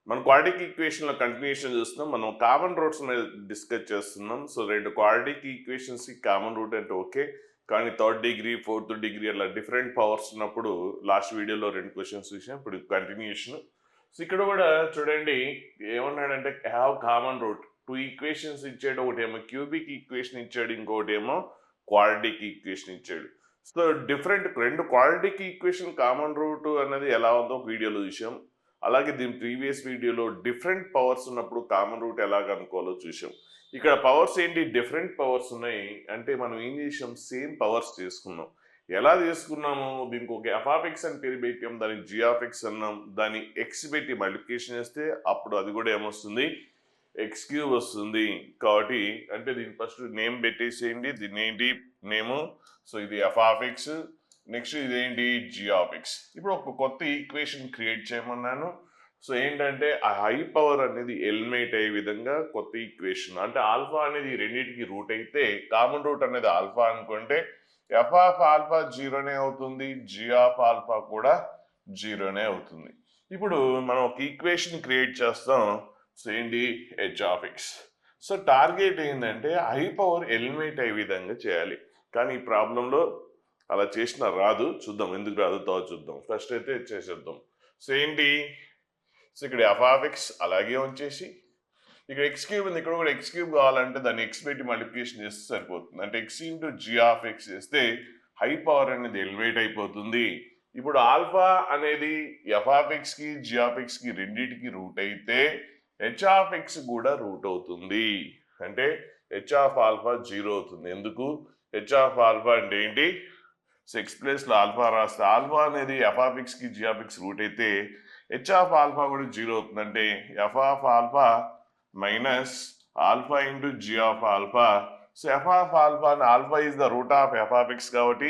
మన quadratic ఈక్వేషన్లో continuation చూస్తున్నాం. మనం కామన్ రూట్స్ మీద డిస్కస్ చేస్తున్నాం. సో రెండు క్వాడ్రాటిక్ ఈక్వేషన్స్కి కామన్ రూట్ అంటే ఓకే, కానీ థర్డ్ డిగ్రీ ఫోర్త్ డిగ్రీ అలా డిఫరెంట్ పవర్స్ ఉన్నప్పుడు లాస్ట్ వీడియోలో 2 క్వశ్చన్స్ చూసాం. ఇప్పుడు కంటిన్యూషన్. సో ఇక్కడ కూడా చూడండి ఏమన్నాడంటే హ్యావ్ కామన్ రూట్. 2 ఈక్వేషన్స్ ఇచ్చాడు. ఒకటేమో క్యూబిక్ ఈక్వేషన్ ఇచ్చాడు, ఇంకోటి ఏమో క్వాడ్రాటిక్ ఈక్వేషన్ ఇచ్చాడు. So different 2 quadratic equation common root అన్నది ఎలా ఉందో వీడియోలో చూసాం. అలాగే దీని ప్రీవియస్ వీడియోలో డిఫరెంట్ పవర్స్ ఉన్నప్పుడు కామన్ రూట్ ఎలా కనుక్కోవాలో చూసాం. ఇక్కడ పవర్స్ ఏంటి, డిఫరెంట్ పవర్స్ ఉన్నాయి అంటే మనం ఏం చేసాం, సేమ్ పవర్స్ తీసుకున్నాం. ఎలా తీసుకున్నాము, దీనికి ఒక ఎఫ్ఆఫ్ఎక్స్ అని పేరు పెట్టాం, దానికి జిఆఫ్ఎక్స్ అన్నాం, దాన్ని ఎక్స్ పెట్టి మల్టిప్లికేషన్ చేస్తే అప్పుడు అది కూడా ఏమొస్తుంది, ఎక్స్ క్యూబ్ వస్తుంది. కాబట్టి అంటే దీని ఫస్ట్ నేమ్ పెట్టేసేయండి. దీన్ని ఏంటి నేము, సో ఇది ఎఫ్ఆఫ్ఎక్స్, నెక్స్ట్ ఇదేంటి జిఆఫ్ఎక్స్. ఇప్పుడు ఒక కొత్త ఈక్వేషన్ క్రియేట్ చేయమన్నాను. సో ఏంటంటే ఆ హై పవర్ అనేది ఎలిమినేట్ అయ్యే విధంగా కొత్త ఈక్వేషన్, అంటే ఆల్ఫా అనేది రెండింటికి రూట్ అయితే కామన్ రూట్ అనేది ఆల్ఫా అనుకుంటే ఎఫ్ ఆఫ్ ఆల్ఫా జీరోనే అవుతుంది, జి ఆఫ్ ఆల్ఫా కూడా జీరోనే అవుతుంది. ఇప్పుడు మనం ఒక ఈక్వేషన్ క్రియేట్ చేస్తాం. సో ఏంటి H of X. So target ఏంటంటే హై పవర్ ఎలిమినేట్ అయ్యే విధంగా చేయాలి. కానీ ఈ ప్రాబ్లంలో అలా చేసిన రాదు. చూద్దాం ఎందుకు రాదు తర్వాత చూద్దాం. ఫస్ట్ అయితే చేసేద్దాం. సో ఏంటి, సో ఇక్కడ ఎఫ్ ఆఫ్ ఎక్స్ అలాగే ఉంచేసి ఇక్కడ ఎక్స్ క్యూబ్ ఉంది, ఇక్కడ కూడా ఎక్స్ క్యూబ్ కావాలంటే దాన్ని ఎక్స్ పెట్టి మల్టిప్లికేషన్ చేస్తే సరిపోతుంది. అంటే X into G of x చేస్తే హై పవర్ అనేది ఎలివేట్ అయిపోతుంది. ఇప్పుడు ఆల్ఫా అనేది ఎఫ్ ఆఫ్ ఎక్స్కి జి ఆఫ్ ఎక్స్కి రెండింటికి రూట్ అయితే హెచ్ ఆఫ్ ఎక్స్ కూడా రూట్ అవుతుంది. అంటే హెచ్ ఆఫ్ ఆల్ఫా జీరో అవుతుంది. ఎందుకు, హెచ్ ఆఫ్ ఆల్ఫా అంటే ఏంటి, సో ఎక్స్ ప్లేస్లో ఆల్ఫా రాస్తే ఆల్ఫా అనేది ఎఫ్ ఆఫ్ ఎక్స్కి జి ఆఫ్ ఎక్స్ రూట్ అయితే హెచ్ ఆఫ్ ఆల్ఫా కూడా జీరో అవుతుంది. అంటే F of alpha minus alpha into G of alpha. So F of alpha alpha is the root of F of x కాబట్టి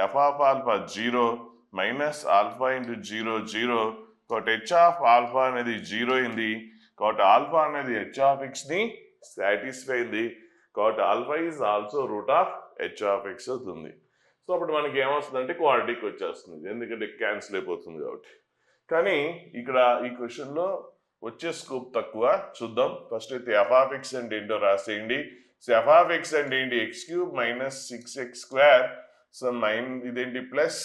F of alpha zero minus alpha into zero zero. కాబట్టి H of alpha అనేది zero అయింది. కాబట్టి alpha అనేది H of ఎక్స్ని satisfy అయింది. కాబట్టి alpha is also root of H of X అవుతుంది. So అప్పుడు మనకి ఏమొస్తుందంటే క్వాడ్రాటిక్ వచ్చేస్తుంది, ఎందుకంటే క్యాన్సిల్ అయిపోతుంది కాబట్టి. కానీ ఇక్కడ ఈ క్వశ్చన్లో వచ్చే స్కోప్ తక్కువ. చూద్దాం. ఫస్ట్ అయితే ఎఫ్ ఆఫ్ ఎక్స్ అంటే ఏంటో రాసేయండి. సో ఎఫ్ ఆఫ్ ఎక్స్ అంటే ఏంటి, x cube minus 6x square. So ఇదేంటి ప్లస్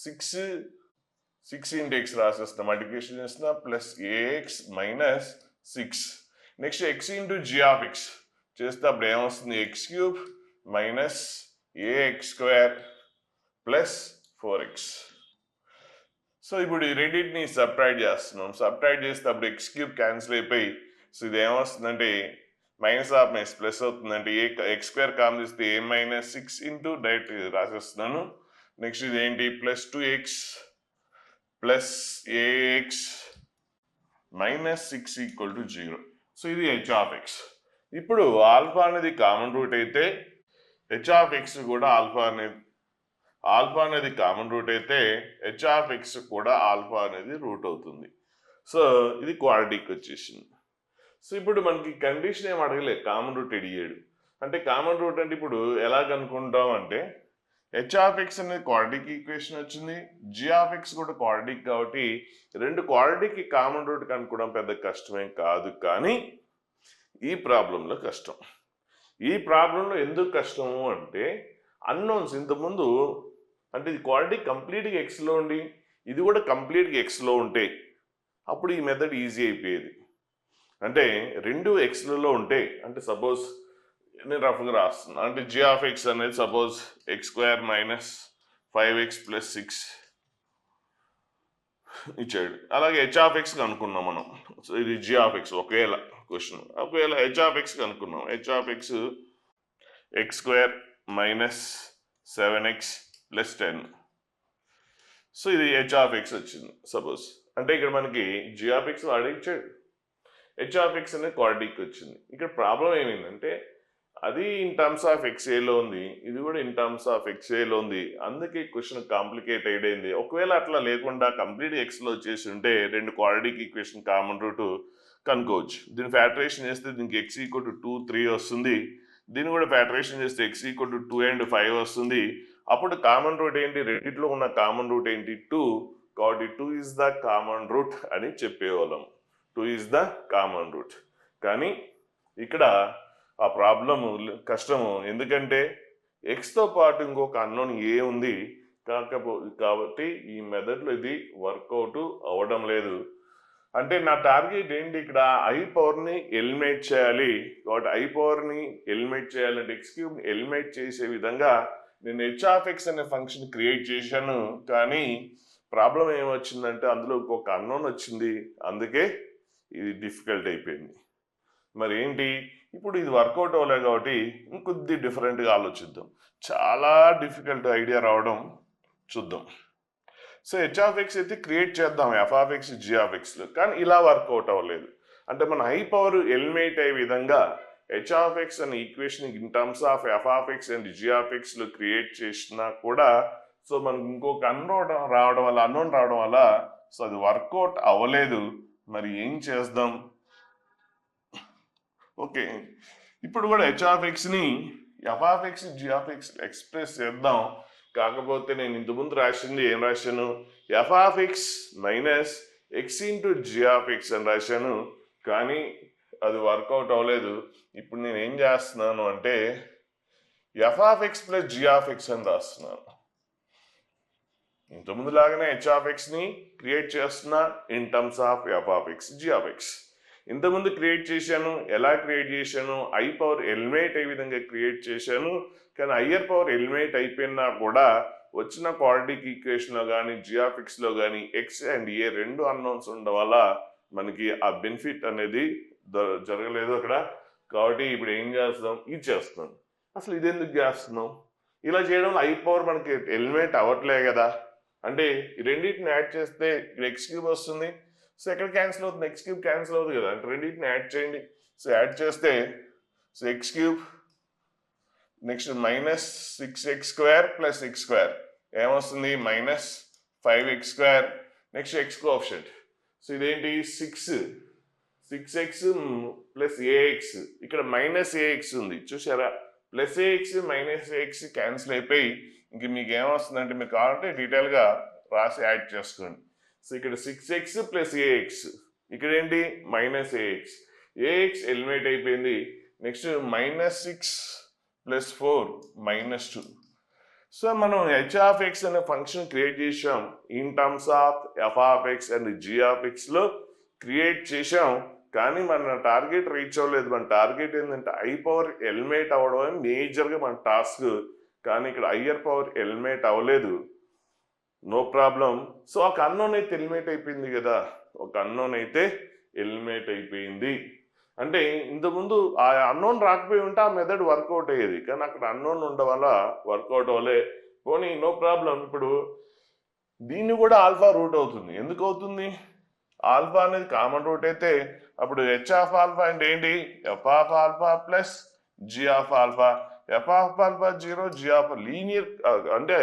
6 ఇంటూ ఎక్స్ రాసేస్తాం, మల్టిప్లికేషన్ చేస్తున్నా, plus a x minus 6. Next x into G of x చేస్తే అప్పుడు ఏమొస్తుంది, x cube minus a x square plus 4x. So ఇప్పుడు ఈ రెండింటిని సబ్ట్రాక్ట్ చేస్తున్నాం. సబ్ట్రాక్ట్ చేస్తే అప్పుడు ఎక్స్ క్యూబ్ క్యాన్సిల్ అయిపోయి సో ఇది ఏమొస్తుందంటే మైనస్ ఆఫ్ మైనస్ ప్లస్ అవుతుందంటే ఎక్స్ స్క్వేర్ కామన్ చేస్తే ఏ మైనస్ 6 ఇంటూ డైరెక్ట్ రాసేస్తున్నాను. నెక్స్ట్ ఇది ఏంటి plus 2x plus a x minus 6 equal to 0. So ఇది హెచ్ ఆఫ్ ఎక్స్. ఇప్పుడు ఆల్ఫా అనేది కామన్ రూట్ అయితే హెచ్ ఆఫ్ ఎక్స్ కూడా ఆల్ఫా అనేది కామన్ రూట్ అయితే హెచ్ ఆఫ్ ఎక్స్ కూడా ఆల్ఫా అనేది రూట్ అవుతుంది. సో ఇది క్వాడ్రాటిక్ వచ్చేసింది. సో ఇప్పుడు మనకి కండిషన్ ఏం అడగలేదు, కామన్ రూట్ అడిగాడు. అంటే కామన్ రూట్ అంటే ఇప్పుడు ఎలా కనుక్కుంటాం అంటే హెచ్ ఆఫ్ ఎక్స్ అనేది క్వాడ్రాటిక్ ఈక్వేషన్ వచ్చింది, జి ఆఫ్ ఎక్స్ కూడా క్వాడ్రాటిక్ కాబట్టి రెండు క్వాడ్రాటిక్ కామన్ రూట్ కనుక్కోవడం పెద్ద కష్టమేం కాదు. కానీ ఈ ప్రాబ్లంలో కష్టం. ఈ ప్రాబ్లంలో ఎందుకు కష్టము అంటే అన్నోన్స్ ఇంతకుముందు, అంటే ఇది క్వాడ్రాటిక్ కంప్లీట్గా ఎక్స్లో ఉండి ఇది కూడా కంప్లీట్గా ఎక్స్లో ఉంటే అప్పుడు ఈ మెథడ్ ఈజీ అయిపోయేది. అంటే రెండు ఎక్స్లలో ఉంటే, అంటే సపోజ్ నేను రఫ్గా రాస్తున్నా, అంటే జి ఆఫ్ ఎక్స్ అనేది suppose X square minus 5x plus 6 ఇచ్చాడు. అలాగే హెచ్ ఆఫ్ ఎక్స్ కనుక్కున్నాం మనం. సో ఇది జి ఆఫ్ ఎక్స్ ఒకవేళ క్వశ్చన్, ఒకవేళ హెచ్ ఆఫ్ ఎక్స్ కనుక్కున్నాం. H of x x square minus 7x plus 10. So ఇది హెచ్ ఆఫ్ ఎక్స్ వచ్చింది సపోజ్. అంటే ఇక్కడ మనకి జి ఆఫ్ ఎక్స్ వాడిచ్చాడు, హెచ్ ఆఫ్ ఎక్స్ అనేది క్వాడ్రాటిక్ వచ్చింది. ఇక్కడ ప్రాబ్లం ఏమైందంటే అది ఇన్ టర్మ్స్ ఆఫ్ ఎక్స్ఏలో ఉంది, ఇది కూడా ఇన్ టర్మ్స్ ఆఫ్ ఎక్స్ఏలో ఉంది. అందుకే క్వశ్చన్ కాంప్లికేట్ అయింది. ఒకవేళ అట్లా లేకుండా కంప్లీట్ ఎక్స్లో వచ్చేసి ఉంటే రెండు క్వాడ్రాటిక్ ఈక్వేషన్ కామన్ రూట్ కనుక్కోవచ్చు. దీన్ని ఫ్యాక్టరేషన్ చేస్తే దీనికి ఎక్స్ ఈక్వల్ టు 2, 3 వస్తుంది. దీన్ని కూడా ఫ్యాక్టరేషన్ చేస్తే ఎక్స్ ఈక్వల్ టు 2 and 5 వస్తుంది. అప్పుడు కామన్ రూట్ ఏంటి, రెండిట్లో ఉన్న కామన్ రూట్ ఏంటి 2. కాబట్టి 2 is the కామన్ రూట్ అని చెప్పేవాళ్ళం. 2 ఈజ్ ద కామన్ రూట్. కానీ ఇక్కడ ఆ ప్రాబ్లము కష్టము, ఎందుకంటే ఎక్స్తో పాటు ఇంకొక అన్నోన్ ఏ ఉంది కాబట్టి ఈ మెథడ్లో ఇది వర్కౌట్ అవ్వడం లేదు. అంటే నా టార్గెట్ ఏంటి, ఇక్కడ ఐ పవర్ని ఎలిమినేట్ చేయాలి. కాబట్టి ఐ పవర్ని ఎలిమినేట్ చేయాలంటే ఎక్స్ క్యూబ్ ఎలిమినేట్ చేసే విధంగా నేను హెచ్ ఆఫ్ ఎక్స్ అనే ఫంక్షన్ క్రియేట్ చేశాను. కానీ ప్రాబ్లం ఏమొచ్చిందంటే అందులో ఇంకొక అన్నోన్ వచ్చింది, అందుకే ఇది డిఫికల్ట్ అయిపోయింది. మరి ఏంటి, ఇప్పుడు ఇది వర్కౌట్ అవ్వలేదు కాబట్టి ఇంకొద్ది డిఫరెంట్గా ఆలోచిద్దాం. చాలా డిఫికల్ట్ ఐడియా రావడం చూద్దాం. సో హెచ్ ఆఫ్ ఎక్స్ అయితే క్రియేట్ చేద్దాం F of x G of ఎక్స్లో, కానీ ఇలా వర్కౌట్ అవ్వలేదు. అంటే మన హై పవర్ ఎలిమినేట్ అయ్యే విధంగా హెచ్ ఆఫ్ ఎక్స్ అనే equation in terms of F of x and G of ఎక్స్లో క్రియేట్ చేసినా కూడా సో మనకు ఇంకొక అన్నోన్ రావడం వల్ల సో అది వర్కౌట్ అవ్వలేదు. మరి ఏం చేద్దాం? ఓకే, ఇప్పుడు కూడా హెచ్ ఆఫ్ ఎక్స్ని F of x G of x express చేద్దాం. కాకపోతే నేను ఇంతకుముందు రాసింది ఏం రాశాను, F of x minus x into G of x అని రాశాను, కానీ అది వర్కౌట్ అవ్వలేదు. ఇప్పుడు నేను ఏం చేస్తున్నాను అంటే F of x plus G of x అని రాస్తున్నాను. ఇంతకుముందు లాగానే హెచ్ ఆఫ్ ఎక్స్ని క్రియేట్ చేస్తున్నా in terms of F of x G of x. ఇంతకుముందు క్రియేట్ చేశాను, ఎలా క్రియేట్ చేశాను, ఐ పవర్ ఎలిమినేట్ అయ్యే విధంగా క్రియేట్ చేశాను. కానీ హయ్యర్ పవర్ ఎలిమినేట్ అయిపోయినా కూడా వచ్చిన క్వాడ్రాటిక్ ఈక్వేషన్లో కానీ జీ ఆఫ్ ఎక్స్లో కానీ ఎక్స్ అండ్ ఏ రెండు అన్నోన్స్ ఉండడం వల్ల మనకి ఆ బెనిఫిట్ అనేది జరగలేదు అక్కడ. కాబట్టి ఇప్పుడు ఏం చేస్తాం, ఇది చేస్తున్నాం. అసలు ఇది ఎందుకు చేస్తున్నాం? ఇలా చేయడం ఐ పవర్ మనకి ఎలిమినేట్ అవ్వట్లే కదా. అంటే ఈ రెండింటిని యాడ్ చేస్తే ఇక్కడ ఎక్స్ క్యూబ్ వస్తుంది. సో ఎక్కడ క్యాన్సిల్ అవుతుంది, ఎక్స్ క్యూబ్ క్యాన్సిల్ అవుతుంది కదా. అంటే రెండింటిని యాడ్ చేయండి. సో యాడ్ చేస్తే so x cube next minus 6x² plus x² ఏమొస్తుంది, minus 5x². Next x coefficient, so ఇదేంటి 6x ప్లస్ ఏఎక్స్, ఇక్కడ మైనస్ ఏఎక్స్ ఉంది చూసారా. Plus a x minus a x cancel అయిపోయి ఇంక మీకు ఏమొస్తుందంటే మీరు కావాలంటే డీటెయిల్గా రాసి యాడ్ చేసుకోండి. సో ఇక్కడ 6x ప్లస్ ఏఎక్స్, ఇక్కడ ఏంటి మైనస్ ఏఎక్స్, ఏఎక్స్ ఎలిమినేట్ అయిపోయింది. Next minus 6 plus 4 minus 2. So మనం హెచ్ ఆఫ్ ఎక్స్ అనే ఫంక్షన్ క్రియేట్ చేసాం in terms of F of x and G of ఎక్స్లో క్రియేట్ చేసాం. కానీ మన టార్గెట్ రీచ్ అవ్వలేదు. మన టార్గెట్ ఏంటంటే ఐ పవర్ ఎలిమినేట్ అవ్వడం మేజర్గా మన టాస్క్. కానీ ఇక్కడ హయ్యర్ పవర్ ఎలిమినేట్ అవ్వలేదు. No problem. సో ఒక అన్నోన్ అయితే ఎలిమినేట్ అయిపోయింది కదా, ఒక అన్నోన్ అయితే ఎలిమినేట్ అయిపోయింది. అంటే ఇంతకుముందు ఆ అన్నోన్ రాకపోయి ఉంటే ఆ మెథడ్ వర్కౌట్ అయ్యేది, కానీ అక్కడ అన్నోన్ ఉండడం వల్ల వర్కౌట్ అవ్వలే. పోనీ నో ప్రాబ్లం. ఇప్పుడు దీన్ని కూడా ఆల్ఫా రూట్ అవుతుంది. ఎందుకు అవుతుంది? ఆల్ఫా అనేది కామన్ రూట్ అయితే అప్పుడు హెచ్ ఆఫ్ ఆల్ఫా అంటే ఏంటి, F of alpha plus G of alpha. F of alpha 0, G of linear అంటే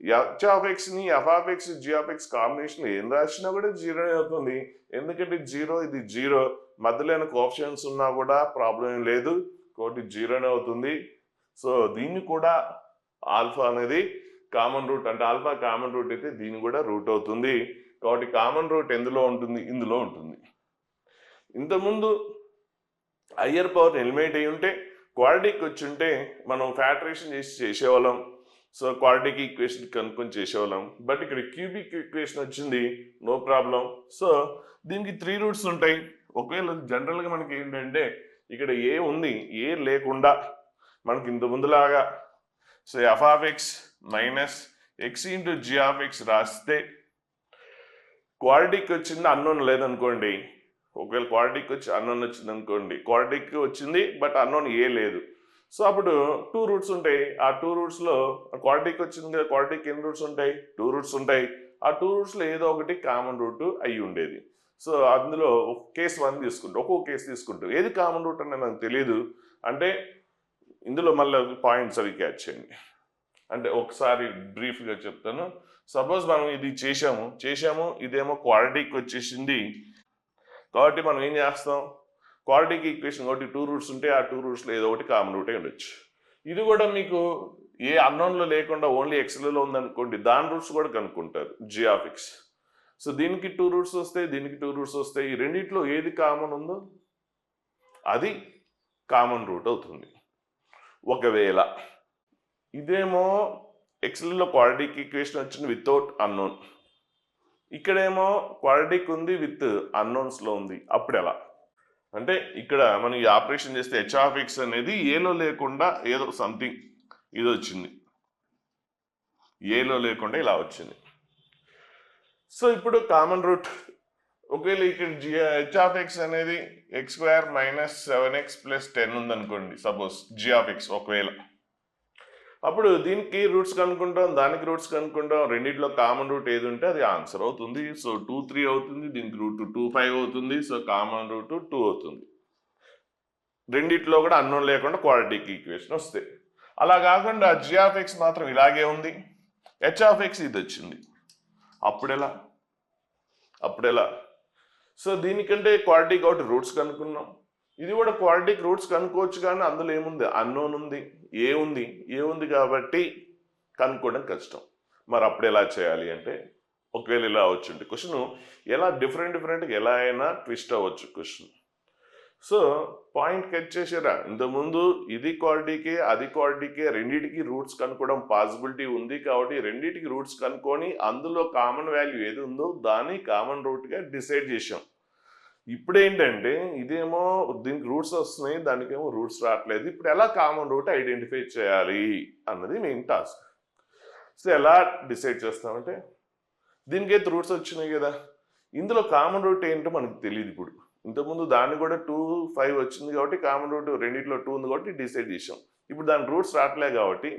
హెచ్ ఆఫ్ ఎక్స్ని F of x G of x combination ఏం రాసినా కూడా 0 అవుతుంది. ఎందుకంటే 0 ఇది 0, మధ్యలో కోఎఫిషియెంట్స్ ఉన్నా కూడా ప్రాబ్లం ఏం లేదు, కాబట్టి 0 అవుతుంది. సో దీన్ని కూడా ఆల్ఫా అనేది కామన్ రూట్, అంటే ఆల్ఫా కామన్ రూట్ అయితే దీన్ని కూడా రూట్ అవుతుంది. కాబట్టి కామన్ రూట్ ఎందులో ఉంటుంది, ఇందులో ఉంటుంది. ఇంతకుముందు హయ్యర్ పవర్ ఎలిమినేట్ అయ్యి ఉంటే క్వాడ్రాటిక్ వచ్చి ఉంటే మనం ఫ్యాక్టరేషన్ చేసేవాళ్ళం. సో క్వాడ్రాటిక్ ఈక్వేషన్ కనుక్కొని చేసేవాళ్ళం. బట్ ఇక్కడ క్యూబిక్ ఈక్వేషన్ వచ్చింది, నో ప్రాబ్లం. సో దీనికి 3 రూట్స్ ఉంటాయి. ఒకవేళ జనరల్గా మనకి ఏంటంటే ఇక్కడ ఏ ఉంది, ఏ లేకుండా మనకి ఇంత ముందులాగా so F of x minus x into G of x రాస్తే క్వాడ్రాటిక్ వచ్చింది, అన్నోన్ లేదనుకోండి. ఒకవేళ క్వాడ్రాటిక్ వచ్చి అన్నోన్ వచ్చింది అనుకోండి, క్వాడ్రాటిక్ వచ్చింది బట్ అన్నోన్ ఏ లేదు. సో అప్పుడు 2 రూట్స్ ఉంటాయి. ఆ 2 రూట్స్లో క్వాడ్రాటిక్ వచ్చింది కదా, క్వాడ్రాటిక్ ఎన్ని రూట్స్ ఉంటాయి, 2 రూట్స్ ఉంటాయి. ఆ 2 రూట్స్లో ఏదో ఒకటి కామన్ రూట్ అయి ఉండేది. సో అందులో కేసు 1 తీసుకుంటాం, ఒక్కొక్క కేసు తీసుకుంటాం. ఏది కామన్ రూట్ అనేది నాకు తెలియదు. అంటే ఇందులో మళ్ళీ పాయింట్స్ అవి క్యాచ్ చేయండి. అంటే ఒకసారి బ్రీఫ్గా చెప్తాను. సపోజ్ మనం ఇది చేసాము ఇదేమో క్వాడ్రాటిక్ వచ్చేసింది. కాబట్టి మనం ఏం చేస్తాం, క్వాడ్రాటిక్ ఈక్వేషన్ ఒకటి 2 రూట్స్ ఉంటే ఆ 2 రూట్స్లో ఏదో ఒకటి కామన్ రూటే ఉండొచ్చు. ఇది కూడా మీకు ఏ అన్నోన్లో లేకుండా ఓన్లీ ఎక్స్లలో ఉందనుకోండి, దాని రూట్స్ కూడా కనుక్కుంటారు జీ ఆఫ్ ఎక్స్. సో దీనికి 2 రూట్స్ వస్తాయి, దీనికి 2 రూట్స్ వస్తాయి. ఈ రెండిట్లో ఏది కామన్ ఉందో అది కామన్ రూట్ అవుతుంది. ఒకవేళ ఇదేమో ఎక్సెల్లో క్వాడ్రాటిక్ ఈక్వేషన్ వచ్చింది వితౌట్ అన్నోన్, ఇక్కడేమో క్వాడ్రాటిక్ ఉంది విత్ అన్నోన్స్లో ఉంది. అప్పుడు ఎలా అంటే ఇక్కడ మనం ఈ ఆపరేషన్ చేస్తే h(x) అనేది ఏలో లేకుండా ఏదో సంథింగ్ ఇది వచ్చింది, ఏలో లేకుండా ఇలా వచ్చింది. సో ఇప్పుడు కామన్ రూట్ ఒకవేళ ఇక్కడ h(x) అనేది x² - 7x + 10 ఉందనుకోండి, సపోజ్ g(x) ఒకవేళ, అప్పుడు దీనికి రూట్స్ కనుక్కుంటాం, దానికి రూట్స్ కనుక్కుంటాం. రెండిట్లో కామన్ రూట్ ఏది ఉంటే అది ఆన్సర్ అవుతుంది. సో 2, 3 అవుతుంది, దీనికి రూట్ 2, 5 అవుతుంది. సో కామన్ రూట్ 2 అవుతుంది. రెండిట్లో కూడా అన్నోన్ లేకుండా క్వాడ్రాటిక్ ఈక్వేషన్ వస్తాయి. అలా కాకుండా g(x) మాత్రం ఇలాగే ఉంది, h(x) ఇది వచ్చింది. అప్పుడెలా సో దీనికంటే క్వాడ్రాటిక్ ఒకటి రూట్స్ కనుక్కున్నాం, ఇది కూడా క్వాడ్రాటిక్ రూట్స్ కనుక్కోవచ్చు, కానీ అందులో ఏముంది, అన్నోన్ ఉంది, ఏ ఉంది కాబట్టి కనుక్కోవడం కష్టం. మరి అప్పుడు ఎలా చేయాలి అంటే, ఒకవేళ ఇలా వచ్చుంటే క్వశ్చన్ ఎలా డిఫరెంట్గా ఎలా అయినా ట్విస్ట్ అవ్వచ్చు క్వశ్చన్. సో పాయింట్ కట్ చేసారా, ఇంతకుముందు ఇది క్వాడ్రాటికే అది క్వాడ్రాటికే, రెండింటికి రూట్స్ కనుక్కోవడం పాసిబిలిటీ ఉంది కాబట్టి రెండింటికి రూట్స్ కనుక్కొని అందులో కామన్ వాల్యూ ఏది ఉందో దాన్ని కామన్ రూట్గా డిసైడ్ చేసాం. ఇప్పుడు ఏంటంటే ఇదేమో దీనికి రూట్స్ వస్తున్నాయి, దానికేమో రూట్స్ రావట్లేదు. ఇప్పుడు ఎలా కామన్ రూట్ ఐడెంటిఫై చేయాలి అన్నది మెయిన్ టాస్క్. సో ఎలా డిసైడ్ చేస్తామంటే, దీనికైతే రూట్స్ వచ్చినాయి కదా, ఇందులో కామన్ రూట్ ఏంటో మనకు తెలియదు. ఇప్పుడు ఇంతకుముందు దాన్ని కూడా 2, 5 వచ్చింది కాబట్టి కామన్ రూట్ రెండిట్లో 2 ఉంది కాబట్టి డిసైడ్ చేసాం. ఇప్పుడు దాని రూట్స్ రావట్లేదు కాబట్టి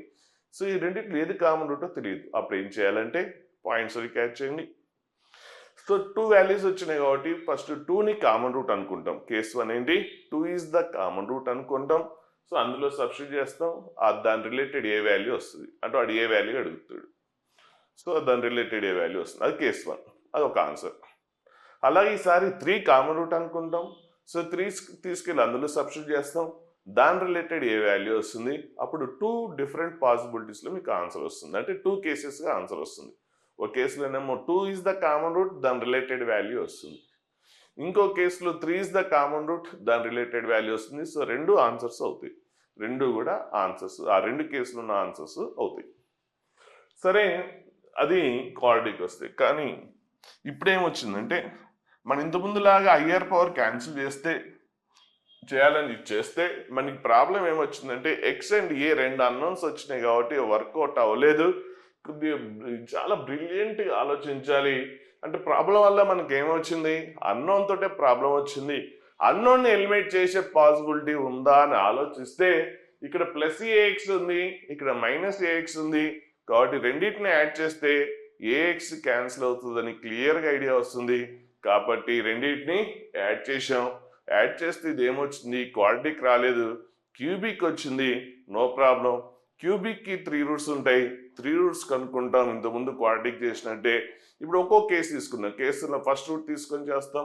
సో ఈ రెండిట్లో ఏది కామన్ రూటో తెలియదు. అప్పుడు ఏం చేయాలంటే పాయింట్స్ క్యాచ్ చేయండి. సో 2 వాల్యూస్ వచ్చినాయి కాబట్టి ఫస్ట్ 2ని కామన్ రూట్ అనుకుంటాం. కేస్ 1 ఏంటి, 2 ఈజ్ ద కామన్ రూట్ అనుకుంటాం. సో అందులో సబ్స్టిట్యూట్ చేస్తాం, దాని రిలేటెడ్ ఏ వాల్యూ వస్తుంది అంటే వాడు ఏ వాల్యూ అడుగుతాడు. సో దాని రిలేటెడ్ ఏ వాల్యూ వస్తుంది, అది కేస్ 1, అది ఒక ఆన్సర్. అలాగే ఈసారి 3 కామన్ రూట్ అనుకుంటాం. సో 3 తీసుకెళ్ళి అందులో సబ్స్టిట్యూట్ చేస్తాం, దాని రిలేటెడ్ ఏ వాల్యూ వస్తుంది. అప్పుడు 2 డిఫరెంట్ పాసిబిలిటీస్లో మీకు ఆన్సర్ వస్తుంది, అంటే 2 కేసెస్గా ఆన్సర్ వస్తుంది. ఒక కేసులోనేమో 2 ఈజ్ ద కామన్ రూట్, దాని రిలేటెడ్ వాల్యూ వస్తుంది. ఇంకో కేసులో 3 ఈజ్ ద కామన్ రూట్, దాని రిలేటెడ్ వాల్యూ వస్తుంది. సో 2 ఆన్సర్స్ అవుతాయి, 2 కూడా ఆన్సర్స్, ఆ 2 కేసులు ఉన్న ఆన్సర్స్ అవుతాయి. సరే, అది క్వాడ్రాటిక్ వస్తాయి. కానీ ఇప్పుడేమొచ్చిందంటే మన ఇంతకుముందులాగా హయ్యర్ పవర్ క్యాన్సిల్ చేస్తే మనకి ప్రాబ్లం ఏమొచ్చిందంటే ఎక్స్ అండ్ ఏ 2 అన్నోన్స్ వచ్చినాయి కాబట్టి వర్కౌట్ అవ్వలేదు. చాలా బ్రిలియంట్గా ఆలోచించాలి. అంటే ప్రాబ్లం వల్ల మనకి ఏమొచ్చింది, అన్నోన్ తోటే ప్రాబ్లం వచ్చింది. అన్నోన్ ఎలిమినేట్ చేసే పాసిబిలిటీ ఉందా అని ఆలోచిస్తే ఇక్కడ +ax ఉంది, ఇక్కడ -ax ఉంది కాబట్టి రెండింటిని యాడ్ చేస్తే ax క్యాన్సిల్ అవుతుందని క్లియర్గా ఐడియా వస్తుంది. కాబట్టి రెండింటిని యాడ్ చేసాం. యాడ్ చేస్తే ఇది ఏమొచ్చింది, క్వాడ్రాటిక్ రాలేదు, క్యూబిక్ వచ్చింది. నో ప్రాబ్లం, క్యూబిక్కి 3 రూట్స్ ఉంటాయి, 3 రూట్స్ కనుక్కుంటాం ఇంతకుముందు క్వాడ్రాటిక్ చేసినట్టే. ఇప్పుడు ఒక్కో కేసు తీసుకున్నాం. కేసులో ఫస్ట్ రూట్ తీసుకొని చేస్తాం,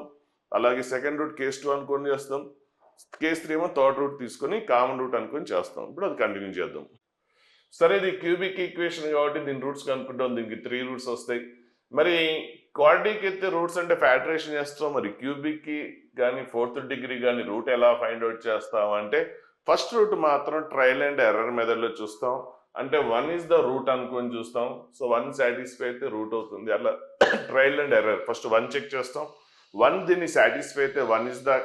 అలాగే సెకండ్ రూట్ కేస్ 2 అనుకొని చేస్తాం, కేస్ 3 ఏమో థర్డ్ రూట్ తీసుకొని కామన్ రూట్ అనుకొని చేస్తాం. ఇప్పుడు అది కంటిన్యూ చేద్దాం. సరే, ఇది క్యూబిక్ ఈక్వేషన్ కాబట్టి దీని రూట్స్ కనుక్కుంటాం, దీనికి 3 రూట్స్ వస్తాయి. మరి క్వాడ్రాటిక్ అయితే రూట్స్ అంటే ఫ్యాక్టరేషన్ చేస్తాం, మరి క్యూబిక్కి కానీ 4th డిగ్రీ కానీ రూట్ ఎలా ఫైండ్ అవుట్ చేస్తాం అంటే ఫస్ట్ రూట్ మాత్రం ట్రయల్ అండ్ ఎర్రర్ మెథడ్లో చూస్తాం. అంటే 1 ఈజ్ ద రూట్ అనుకొని చూస్తాం. సో 1 సాటిస్ఫై అయితే రూట్ అవుతుంది. అట్లా trial and error first 1 check చేస్తాం. 1 దీన్ని సాటిస్ఫై అయితే 1 is the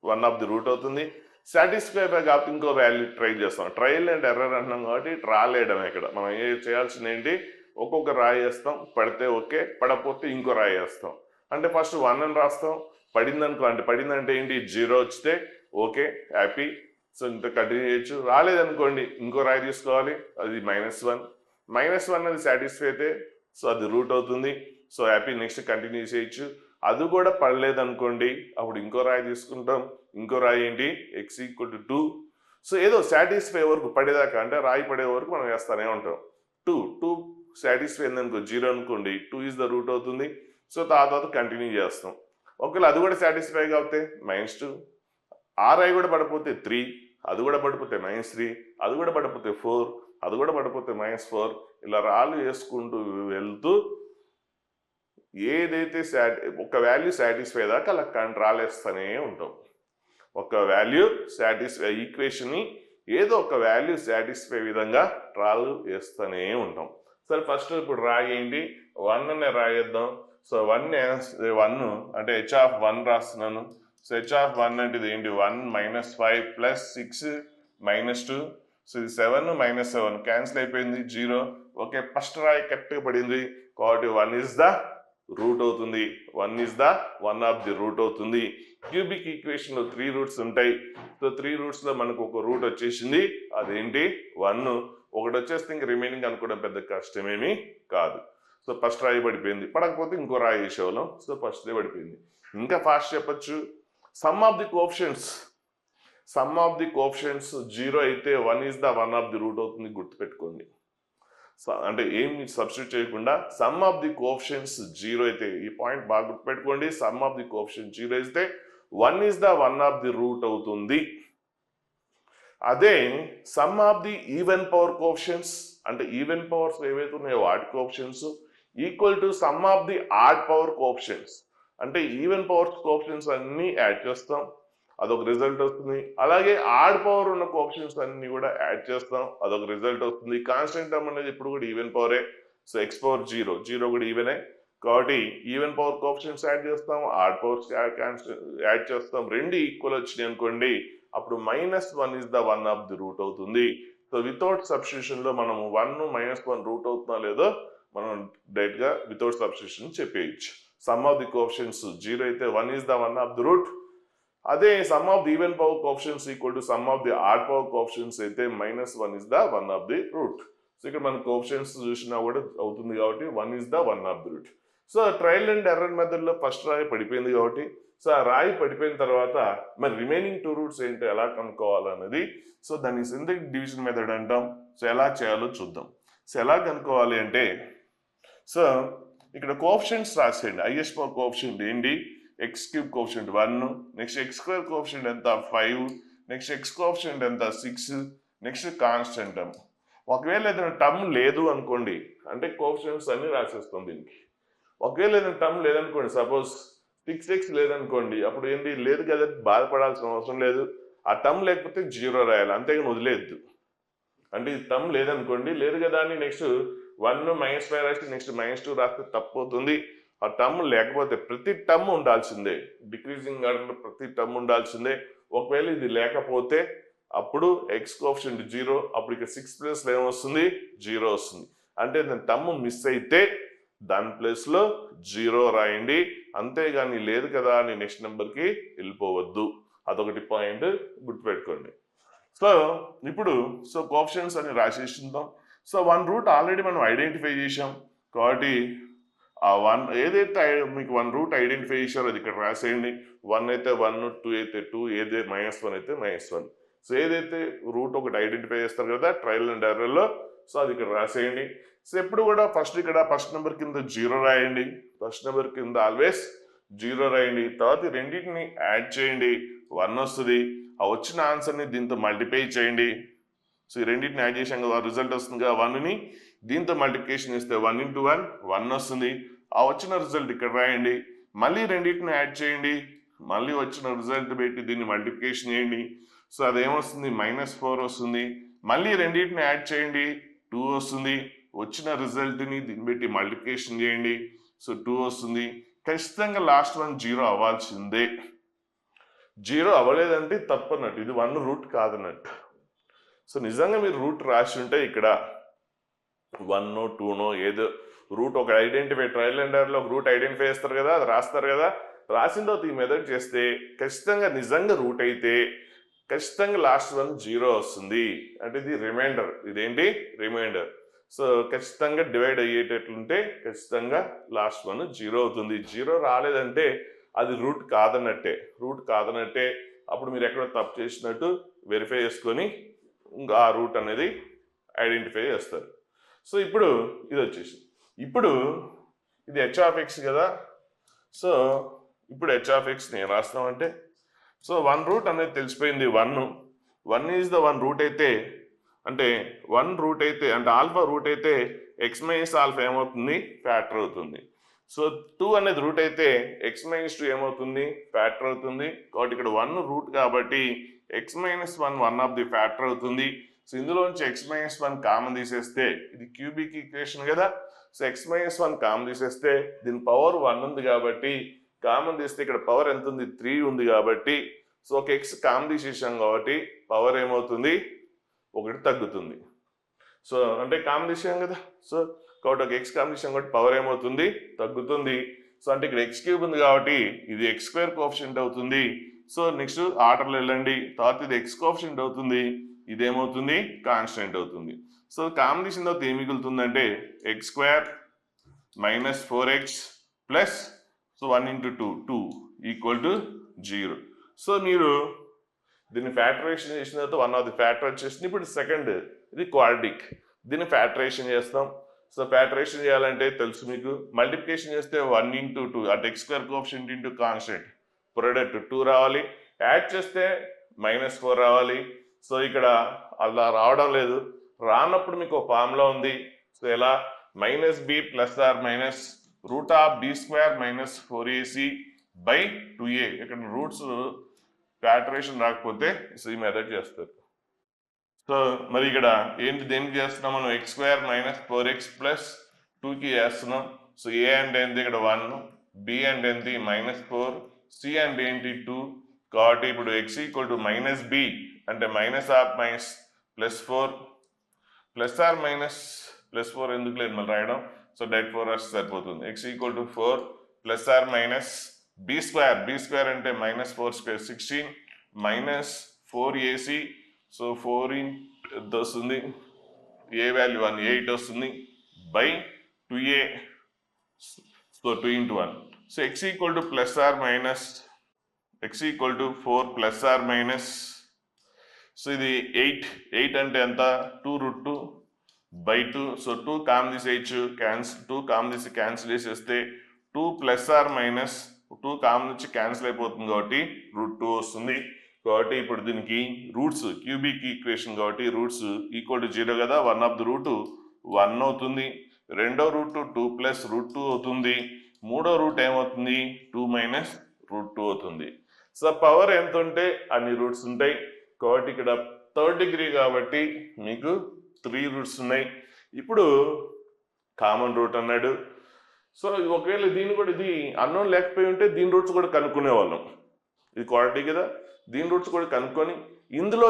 1 of the root అవుతుంది. సాటిస్ఫై కాబట్టి ఇంకో వాల్యూ ట్రై చేస్తాం. ట్రయల్ అండ్ ఎర్రర్ అంటున్నాం కాబట్టి రాలేయడం. ఇక్కడ మనం ఏం చేయాల్సింది ఏంటి, ఒక్కొక్క రాయి వేస్తాం, పడితే ఓకే, పడకపోతే ఇంకో రాయి వేస్తాం. అంటే ఫస్ట్ 1 అని రాస్తాం, పడిందనుకో, అంటే పడిందంటే ఏంటి 0 వచ్చితే ఓకే హ్యాపీ, సో ఇంత కంటిన్యూ చేయొచ్చు. రాలేదనుకోండి ఇంకో రాయి తీసుకోవాలి, అది -1 అది సాటిస్ఫై అయితే సో అది రూట్ అవుతుంది. సో హ్యాపీ, నెక్స్ట్ కంటిన్యూ చేయొచ్చు. అది కూడా పడలేదనుకోండి అప్పుడు ఇంకో రాయి తీసుకుంటాం. ఇంకో రాయి ఏంటి, x = 2. సో ఏదో సాటిస్ఫై వరకు పడేదాకా, అంటే రాయి పడే వరకు మనం వేస్తూనే ఉంటాం. 2 సాటిస్ఫై అయిందనుకో 0 అనుకోండి, 2 ఈజ్ ద రూట్ అవుతుంది. సో తర్వాత కంటిన్యూ చేస్తాం. ఒకవేళ అది కూడా సాటిస్ఫై కాకపోతే -2, ఆ రాయి కూడా పడిపోతే 3, అది కూడా పడిపోతే -3, అది కూడా పడిపోతే 4, అది కూడా పడిపోతే -4, ఇలా రాళ్ళు వేసుకుంటూ వెళ్తూ ఏదైతే ఒక వాల్యూ సాటిస్ఫై దాకా అలా రాలేస్తూనే ఉంటాం. ఒక వాల్యూ సాటిస్ఫై ఈక్వేషన్ని ఏదో ఒక వాల్యూ సాటిస్ఫై విధంగా వేస్తూనే ఉంటాం. సరే ఫస్ట్ ఇప్పుడు రాయండి, 1 అనే రాయేద్దాం. సో 1 అంటే h(1) రాస్తున్నాను. సో h(1) అంటే ఇది ఏంటి, 1 - 5 + 6 - 2. సో ఇది 7 - 7 క్యాన్సిల్ అయిపోయింది, 0. ఓకే, ఫస్ట్ రాయి కరెక్ట్గా పడింది కాబట్టి 1 ఈజ్ ద రూట్ అవుతుంది. 1 is the 1 of the root అవుతుంది. క్యూబిక్ ఈక్వేషన్ లో 3 రూట్స్ ఉంటాయి. సో 3 రూట్స్ లో మనకు ఒక రూట్ వచ్చేసింది, అదేంటి 1. ఒకటి వచ్చేస్తే ఇంక రిమైనింగ్ అనుకోవడం పెద్ద కష్టమేమీ కాదు. సో ఫస్ట్ రాయి పడిపోయింది, పడకపోతే ఇంకో రాయి వేసేవాళ్ళం. సో ఫస్ట్ డే పడిపోయింది. ఇంకా ఫాస్ట్ చెప్పచ్చు. సమ్ ఆఫ్ ది కోఎఫిషియెంట్స్ 0 అయితే 1 is the 1 of the root అవుతుంది, గుర్తుపెట్టుకోండి. అంటే ఏమి సబ్స్టిట్యూట్ చేయకుండా సమ్ ఆఫ్ ది కోఎఫిషియెంట్స్ 0 అయితే, ఈ పాయింట్ బాగా గుర్తుపెట్టుకోండి, సమ్ ఆఫ్ ది కోఎఫిషియెంట్ 0 అయితే 1 is the 1 of the root అవుతుంది. అదే sum of the even power coefficients, అంటే ఈవెన్ పవర్స్ ఏవైతే ఉన్నాయో వాటి coefficients equal to sum of the odd power coefficients, అంటే ఈవెన్ పవర్స్ కోఎఫిషియెంట్స్ అన్ని యాడ్ చేస్తాం, అదొక రిజల్ట్ వస్తుంది. అలాగే ఆడ్ పవర్ ఉన్న కోఎఫిషియెంట్స్ అన్ని కూడా యాడ్ చేస్తాం, అదొక రిజల్ట్ వస్తుంది. కాన్స్టెంట్ టర్మ్ అనేది ఇప్పుడు కూడా ఈవెన్ పవరే. సో x⁴0 0 కూడా ఈవెనే కాబట్టి ఈవెన్ పవర్ కోఎఫిషియెంట్స్ యాడ్ చేస్తాం, ఆడ్ పవర్స్ యాడ్ చేస్తాం. రెండు ఈక్వల్ వచ్చినాయి అనుకోండి, అప్పుడు -1 is the 1 of the root అవుతుంది. సో వితౌట్ సబ్స్టిట్యూషన్ లో మనం 1 - 1 రూట్ అవుతుందా లేదో మనం డైరెక్ట్ గా వితౌట్ సబ్స్టిట్యూషన్ చెప్పేయచ్చు. సమ్ ఆఫ్ ది కోఎఫిషియెంట్స్ 0 అయితే 1 is the 1 of the root. అదే sum of the even power coefficients equal to sum of the odd power coefficients అయితే -1 is the 1 of the root. So ఇక్కడ మనం coefficients చూసినా కూడా అవుతుంది కాబట్టి 1 is the 1 of the root. So trial and error method లో first రాయి పడిపోయింది కాబట్టి, సో ఆ రాయి పడిపోయిన తర్వాత మరి రిమైనింగ్ 2 రూట్స్ ఏంటో ఎలా కనుక్కోవాలన్నది, సో దాన్ని సింథటిక్ డివిజన్ మెథడ్ అంటాం. సో ఎలా చేయాలో చూద్దాం. సో ఎలా కనుక్కోవాలి అంటే, సో ఇక్కడ కోఎఫిషియెంట్స్ రాసేయండి. హైయెస్ట్ పవర్ కోఎఫిషియెంట్ ఏంటి, x³ coefficient 1, next x² coefficient ఎంత 5, నెక్స్ట్ x కోఎఫిషియెంట్ ఎంత 6, నెక్స్ట్ కాన్స్టెంట్ టర్మ్. ఒకవేళ ఏదైనా టర్మ్ లేదు అనుకోండి, అంటే కోఎఫిషియెంట్స్ అన్ని రాసేస్తాం దీనికి. ఒకవేళ ఏదైనా టర్మ్ లేదనుకోండి, సపోజ్ 6x లేదనుకోండి, అప్పుడు ఏంటి, లేదు కదా, బాధపడాల్సిన అవసరం లేదు. ఆ టర్మ్ లేకపోతే 0 రాయాలి, అంతేగాని వదిలేద్దు. అంటే ఈ టర్మ్ లేదనుకోండి, లేదు కదా అని నెక్స్ట్ 1 - 5 రాసి నెక్స్ట్ -2 రాస్తే తప్పవుతుంది. ఆ టర్మ్ లేకపోతే ప్రతి టర్మ్ ఉండాల్సిందే, డిక్రీజింగ్ ఆర్డర్లో ప్రతి టర్మ్ ఉండాల్సిందే. ఒకవేళ ఇది లేకపోతే అప్పుడు x కోఎఫిషియెంట్ 0, అప్పుడు ఇక్కడ 6 ప్లేస్లో ఏమొస్తుంది, 0 వస్తుంది. అంటే దాని టర్మ్ మిస్ అయితే దాని ప్లేస్లో 0 రాయండి, అంతేగాని లేదు కదా అని నెక్స్ట్ నెంబర్కి వెళ్ళిపోవద్దు. అదొకటి పాయింట్ గుర్తుపెట్టుకోండి. సో ఇప్పుడు కోఎఫిషియెంట్స్ అని రాసేసిందాం. సో 1 రూట్ ఆల్రెడీ మనం ఐడెంటిఫై చేసాం కాబట్టి ఆ 1 ఏదైతే మీకు 1 రూట్ ఐడెంటిఫై చేశారో అది ఇక్కడ రాసేయండి. 1 అయితే 1, 2 అయితే 2, ఏదే -1 అయితే -1. సో ఏదైతే రూట్ ఒకటి ఐడెంటిఫై చేస్తారు కదా ట్రయల్ అండ్ ఎర్రర్లో, సో అది ఇక్కడ రాసేయండి. సో ఎప్పుడు కూడా ఫస్ట్ నెంబర్ కింద 0 రాయండి, ఫస్ట్ నెంబర్ కింద ఆల్వేస్ 0 రాయండి. తర్వాత రెండింటిని యాడ్ చేయండి, 1 వస్తుంది. ఆ వచ్చిన ఆన్సర్ని దీంతో మల్టిప్లై చేయండి. సో ఈ రెండింటిని యాడ్ చేసాం కదా, రిజల్ట్ వస్తుంది కదా, 1ని దీంతో మల్టిప్లికేషన్ చేస్తే 1 × 1 1 వస్తుంది. ఆ వచ్చిన రిజల్ట్ ఇక్కడ రాయండి, మళ్ళీ రెండింటిని యాడ్ చేయండి, మళ్ళీ వచ్చిన రిజల్ట్ పెట్టి దీన్ని మల్టిప్లికేషన్ చేయండి. సో అదేమొస్తుంది, -4 వస్తుంది. మళ్ళీ రెండింటిని యాడ్ చేయండి, 2 వస్తుంది. వచ్చిన రిజల్ట్ని దీన్ని పెట్టి మల్టిప్లికేషన్ చేయండి, సో 2 వస్తుంది. ఖచ్చితంగా లాస్ట్ 1 0 అవ్వాల్సిందే. 0 అవ్వలేదంటే తప్పన్నట్టు, ఇది 1 రూట్ కాదన్నట్టు. సో నిజంగా మీరు రూట్ రాసి ఉంటే ఇక్కడ 1నో 2నో ఏదో రూట్ ఒక ఐడెంటిఫై, ట్రయల్ అండ్ ఎర్రర్లో ఒక రూట్ ఐడెంటిఫై చేస్తారు కదా, అది రాస్తారు కదా, రాసిన తర్వాత ఈ మెథడ్ చేస్తే ఖచ్చితంగా నిజంగా రూట్ అయితే ఖచ్చితంగా లాస్ట్ 1 0 వస్తుంది. అంటే ఇది రిమైండర్, ఇదేంటి రిమైండర్. సో ఖచ్చితంగా డివైడ్ అయ్యేటట్లుంటే ఖచ్చితంగా లాస్ట్ 1 0 అవుతుంది. 0 రాలేదంటే అది రూట్ కాదన్నట్టే. అప్పుడు మీరు ఎక్కడ తప్పు చేసినట్టు వెరిఫై చేసుకొని ఇంకా ఆ రూట్ అనేది ఐడెంటిఫై చేస్తారు. సో ఇప్పుడు ఇది వచ్చేసి, ఇప్పుడు ఇది h(x) కదా. సో ఇప్పుడు h(x)ని ఏం రాస్తామంటే, సో 1 రూట్ అనేది తెలిసిపోయింది. 1 ఈజ్ ద 1 రూట్ అయితే, అంటే 1 రూట్ అయితే, అంటే ఆల్ఫా రూట్ అయితే x - ఆల్ఫా ఏమవుతుంది, ఫ్యాక్టర్ అవుతుంది. సో 2 అనేది రూట్ అయితే ఎక్స్ మైనస్ 2 ఏమవుతుంది, ఫ్యాక్టర్ అవుతుంది. కాబట్టి ఇక్కడ 1 రూట్ కాబట్టి X minus 1 one of the factor అవుతుంది. సో ఇందులోంచి ఎక్స్ మైనస్ 1 కామన్ తీసేస్తే ఇది క్యూబిక్ ఈక్వేషన్ కదా. సో ఎక్స్ మైనస్ 1 కామన్ తీసేస్తే దీని పవర్ 1 ఉంది కాబట్టి కామన్ తీస్తే ఇక్కడ పవర్ ఎంత ఉంది, 3 ఉంది కాబట్టి సో ఒక ఎక్స్ కామన్ తీసేసాం కాబట్టి పవర్ ఏమవుతుంది, 1 తగ్గుతుంది. సో అంటే కామన్ తీసాం కదా. సో కాబట్టి ఒక ఎక్స్ కామన్ తీసాం కాబట్టి పవర్ ఏమవుతుంది, తగ్గుతుంది. సో అంటే ఇక్కడ ఎక్స్ క్యూబ్ ఉంది కాబట్టి ఇది ఎక్స్ స్క్వేర్ కోఎఫిషియంట్ అవుతుంది. సో నెక్స్ట్ ఆర్డర్లో వెళ్ళండి. తర్వాత ఇది ఎక్స్ కోఎఫిషియంట్ అవుతుంది, ఇదేమవుతుంది, కాన్స్టెంట్ అవుతుంది. సో కామన్ తీసిన తర్వాత ఏం మిగులుతుందంటే x square minus 4x plus so 1 into 2 2 equal to 0. So మీరు దీన్ని ఫ్యాక్టరైజేషన్ చేసిన తర్వాత 1 ఆఫ్ ది ఫ్యాక్టర్ వచ్చేసింది. ఇప్పుడు సెకండ్ ఇది క్వాడ్రిటిక్, దీన్ని ఫ్యాక్టరైజేషన్ చేస్తాం. సో ఫ్యాక్టరైజేషన్ చేయాలంటే తెలుసు మీకు, మల్టిప్లికేషన్ చేస్తే 1 into 2 at X square coefficient into constant product 2 రావాలి. యాడ్ చేస్తే -4 రావాలి. సో ఇక్కడ అలా రావడం లేదు. రానప్పుడు మీకు ఒక ఫార్ములా ఉంది. సో ఎలా, -b plus or minus root of b square minus 4ac by 2a. ఇక్కడ రూట్స్ ఫ్యాక్టరైజేషన్ రాకపోతే సో ఈ మెథడ్ చేస్తారు. సో మరి ఇక్కడ ఏంటి, దేనికి చేస్తున్నాం మనం, X square minus 4x plus 2కి చేస్తున్నాం. సో ఏ అంటే ఏంటి ఇక్కడ 1, బి అంటే ఏంటి -4, సి అంటే ఏంటి 2. కాబట్టి ఇప్పుడు ఎక్స్ ఈక్వల్ టు -b అంటే -+4 ప్లస్ ఆర్ మైనస్ +4 ఎందుకు లేదు మళ్ళీ రాయడం. సో డైరెక్ట్ 4 రాస్తే సరిపోతుంది. X equal to 4 plus or minus b square అంటే -4 స్క్వేర్ 16 -4ac. సో 4 ఎంత వస్తుంది, ఏ వాల్యూ 1 8 వస్తుంది by 2a. So 2 into 1. So x equal to plus or minus x equal to 4 plus or minus so ఇది 8 అంటే ఎంత, 2√2 by 2. So 2 common తీసేయచ్చు, 2 common తీసి cancel చేసేస్తే 2 ప్లస్ ఆర్ మైనస్ 2 కామన్ నుంచి క్యాన్సిల్ అయిపోతుంది కాబట్టి √2 వస్తుంది. కాబట్టి ఇప్పుడు దీనికి రూట్స్ క్యూబిక్ ఈక్వేషన్ కాబట్టి రూట్స్ ఈక్వల్ టు 0 కదా. 1 ఆఫ్ ది రూట్ 1 అవుతుంది, రెండో రూట్ 2 ప్లస్ √2 అవుతుంది, మూడో రూట్ ఏమవుతుంది 2 మైనస్ √2 అవుతుంది. సో పవర్ ఎంత ఉంటే అన్ని రూట్స్ ఉంటాయి. కాబట్టి ఇక్కడ 3rd డిగ్రీ కాబట్టి మీకు 3 రూట్స్ ఉన్నాయి. ఇప్పుడు కామన్ రూట్ అన్నాడు. సో ఒకవేళ దీన్ని కూడా ఇది అన్నోన్ లేకపోయి ఉంటే దీని రూట్స్ కూడా కనుక్కునే వాళ్ళం. ఇది క్వాడ్రిటీ కదా, దీని రూట్స్ కూడా కనుక్కొని ఇందులో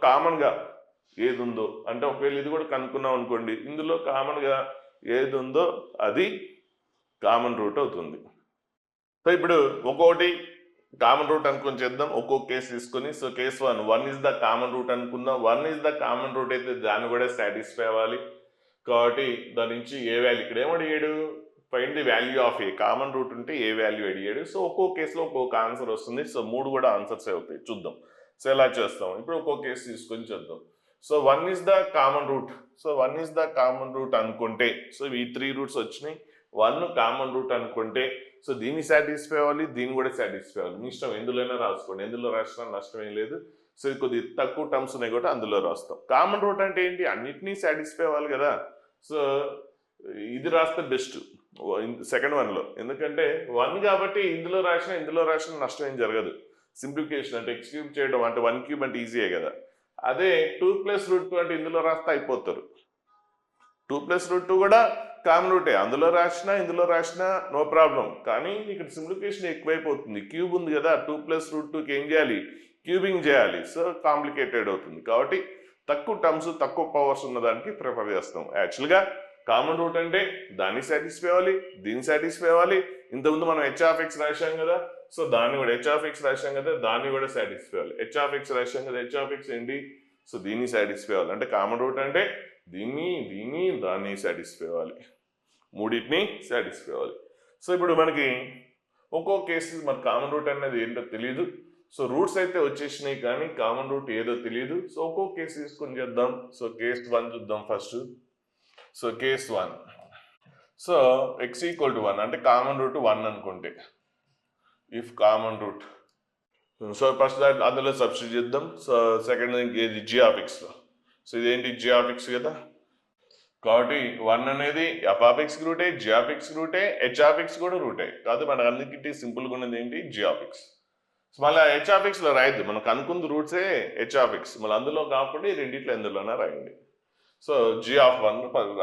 కామన్గా ఏది ఉందో అంటే ఒకవేళ ఇది కూడా కనుక్కున్నాం అనుకోండి, ఇందులో కామన్గా ఏది ఉందో అది కామన్ రూట్ అవుతుంది. సో ఇప్పుడు ఒక్కొక్కటి కామన్ రూట్ అనుకొని చేద్దాం, ఒక్కొక్క కేసు తీసుకొని. So case 1 is the common root అనుకుందాం. 1 ఇస్ ద కామన్ రూట్ అయితే దాన్ని కూడా సాటిస్ఫై అవ్వాలి. కాబట్టి దాని నుంచి ఏ వాల్యూ, ఇక్కడ ఏమడిగాడు, find the value of a. Common root ఉంటే ఏ వాల్యూ అడిగాడు. సో ఒక్కొక్క కేసులో ఒక్కొక్క ఆన్సర్ వస్తుంది. సో 3 కూడా ఆన్సర్స్ అవుతాయి. చూద్దాం సో ఎలా చేస్తాం. ఇప్పుడు ఒక్కొక్క కేసు తీసుకొని చేద్దాం. So 1 is the common root. So 1 is the common root అనుకుంటే సో ఈ 3 రూట్స్ వచ్చినాయి. 1 కామన్ రూట్ అనుకుంటే సో దీన్ని సాటిస్ఫై అవ్వాలి, దీన్ని కూడా సాటిస్ఫై అవ్వాలి. మీ ఇష్టం, ఎందులోనే రాసుకోండి, ఎందులో రాసినా నష్టం ఏం లేదు. సో ఇది కొద్ది తక్కువ టర్మ్స్ ఉన్నాయి కాబట్టి అందులో రాస్తాం. కామన్ రూట్ అంటే ఏంటి, అన్నిటినీ సాటిస్ఫై అవ్వాలి కదా. సో ఇది రాస్తే బెస్ట్ సెకండ్ 1లో, ఎందుకంటే 1 కాబట్టి ఇందులో రాసిన నష్టం ఏం జరగదు. సింప్లిఫికేషన్ అంటే ఎక్స్ క్యూబ్ చేయడం అంటే 1 క్యూబ్ అంటే ఈజీయే కదా. అదే 2 + √2 అంటే ఇందులో రాస్తే అయిపోతారు. 2 + √2 కూడా కామన్ రూటే, అందులో రాసినా ఇందులో రాసినా నో ప్రాబ్లం. కానీ ఇక్కడ సింప్లిఫికేషన్ ఎక్కువైపోతుంది. క్యూబ్ ఉంది కదా, 2 + √2కి ఏం చేయాలి, క్యూబింగ్ చేయాలి. సో కాంప్లికేటెడ్ అవుతుంది. కాబట్టి తక్కువ టర్మ్స్ తక్కువ పవర్స్ ఉన్నదానికి ప్రిఫర్ చేస్తాం. యాక్చువల్గా కామన్ రూట్ అంటే దాన్ని సాటిస్ఫై అవ్వాలి, దీన్ని సాటిస్ఫై అవ్వాలి. ఇంతకుముందు మనం h(x) రాశాం కదా, సో దాన్ని కూడా h(x) రాశాం కదా, దాన్ని కూడా సాటిస్ఫై అవ్వాలి. h(x) రాశాం కదా, h(x) ఏంటి, సో దీన్ని సాటిస్ఫై అవ్వాలి. అంటే కామన్ రూట్ అంటే దాన్ని సాటిస్ఫై అవ్వాలి, మూడింటిని సాటిస్ఫై అవ్వాలి. సో ఇప్పుడు మనకి ఒక్కో కేసు మన కామన్ రూట్ అనేది ఏంటో తెలియదు. సో రూట్స్ అయితే వచ్చేసినాయి కానీ కామన్ రూట్ ఏదో తెలియదు. సో ఒక్కో కేసు తీసుకొని చేద్దాం. సో కేస్ 1 చూద్దాం first. So case 1. So x = 1 అంటే కామన్ రూట్ 1 అనుకుంటే, if common root, so first అందులో సబ్స్టిట్యూట్ చేద్దాం. సో సెకండ్ ఇది g(x)లో. సో ఇదేంటి g(x) కదా. కాబట్టి 1 అనేది f ఆఫ్ x రూటే, g ఆఫ్ x రూటే, h ఆఫ్ x కూడా రూటే. కాదు మనకు అందరికీ సింపుల్గా ఉన్నది ఏంటి g ఆఫ్ x. మళ్ళీ h ఆఫ్ x లో రాయద్దు, మనకు అనుకుంది రూట్సే h ఆఫ్ x. మళ్ళీ అందులో కాకుండా రెండిట్లో ఎందులోనే రాయండి. సో g ఆఫ్ 1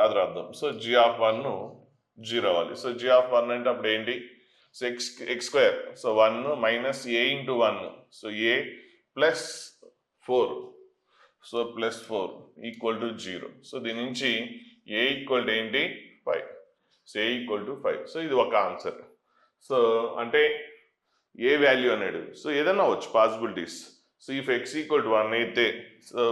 అది రాద్దాం. సో g ఆఫ్ 1 0 అవ్వాలి. సో g ఆఫ్ 1 అంటే అప్పుడు ఏంటి? So x square. So 1 minus a into 1. So a plus 4. So plus 4 equal to 0. So దీని నుంచి a ఈక్వల్ టు ఏంటి? 5. So a equal to 5. So ఇది ఒక ఆన్సర్. సో అంటే ఏ వాల్యూ అనేది సో ఏదన్నా అవ్వచ్చు possibilities. So if x equal to 1 అయితే సో